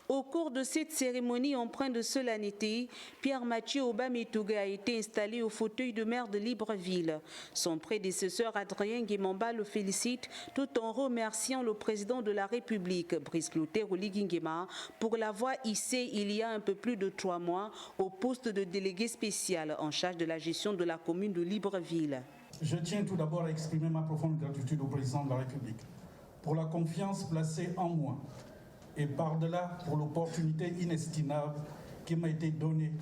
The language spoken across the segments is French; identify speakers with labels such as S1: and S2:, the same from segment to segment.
S1: Au cours de cette cérémonie empreinte de solennité, Pierre-Mathieu Aubameytougué a été installé au fauteuil de maire de Libreville. Son prédécesseur Adrien Guimamba le félicite tout en remerciant le président de la République, Brice Clotaire Oligui Nguema, pour l'avoir hissé il y a un peu plus de 3 mois au poste de délégué spécial en charge de la gestion de la commune de Libreville.
S2: Je tiens tout d'abord à exprimer ma profonde gratitude au président de la République pour la confiance placée en moi et par-delà pour l'opportunité inestimable qui m'a été donnée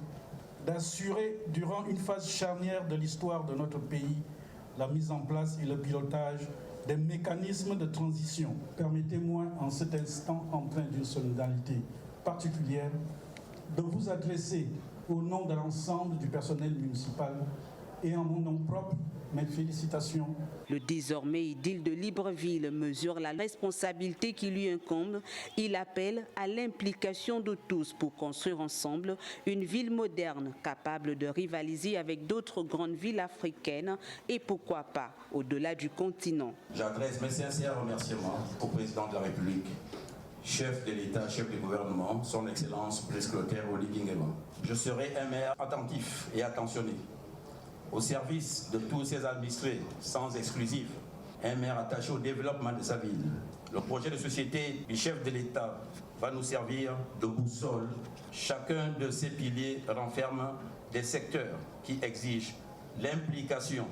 S2: d'assurer durant une phase charnière de l'histoire de notre pays la mise en place et le pilotage des mécanismes de transition. Permettez-moi en cet instant empreint d'une solidarité particulière de vous adresser au nom de l'ensemble du personnel municipal et en mon nom propre, mes félicitations.
S1: Le désormais idylle de Libreville mesure la responsabilité qui lui incombe. Il appelle à l'implication de tous pour construire ensemble une ville moderne capable de rivaliser avec d'autres grandes villes africaines et pourquoi pas au-delà du continent.
S3: J'adresse mes sincères remerciements au président de la République, chef de l'État, chef du gouvernement, son Excellence Brice Clotaire Oligui Nguema. Je serai un maire attentif et attentionné, au service de tous ses administrés, sans exclusif, un maire attaché au développement de sa ville. Le projet de société du chef de l'État va nous servir de boussole. Chacun de ces piliers renferme des secteurs qui exigent l'implication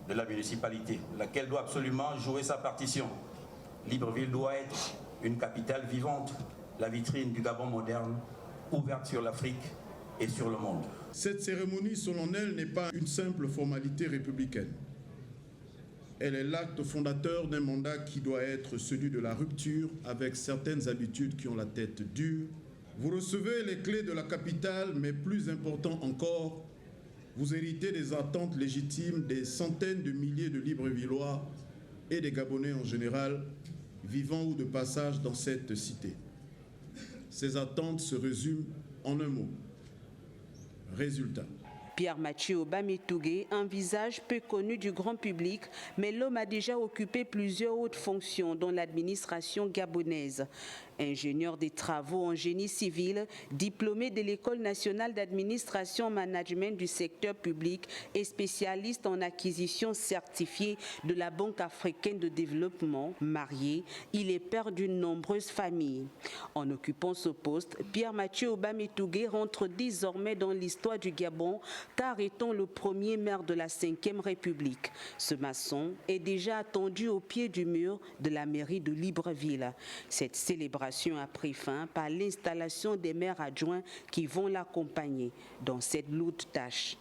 S3: de la municipalité, laquelle doit absolument jouer sa partition. Libreville doit être une capitale vivante, la vitrine du Gabon moderne, ouverte sur l'Afrique et sur le monde.
S4: Cette cérémonie solennelle n'est pas une simple formalité républicaine. Elle est l'acte fondateur d'un mandat qui doit être celui de la rupture avec certaines habitudes qui ont la tête dure. Vous recevez les clés de la capitale, mais plus important encore, vous héritez des attentes légitimes des centaines de milliers de Librevillois et des Gabonais en général, vivant ou de passage dans cette cité. Ces attentes se résument en un mot: résultat.
S1: Pierre-Mathieu Aubameytougué, un visage peu connu du grand public, mais l'homme a déjà occupé plusieurs hautes fonctions dans l'administration gabonaise. Ingénieur des travaux en génie civil, diplômé de l'École nationale d'administration management du secteur public et spécialiste en acquisition certifié de la Banque africaine de développement, marié, il est père d'une nombreuse famille. En occupant ce poste, Pierre-Mathieu Aubameytougué rentre désormais dans l'histoire du Gabon, car étant le premier maire de la 5e République. Ce maçon est déjà attendu au pied du mur de la mairie de Libreville. Cette célébration a pris fin par l'installation des maires adjoints qui vont l'accompagner dans cette lourde tâche.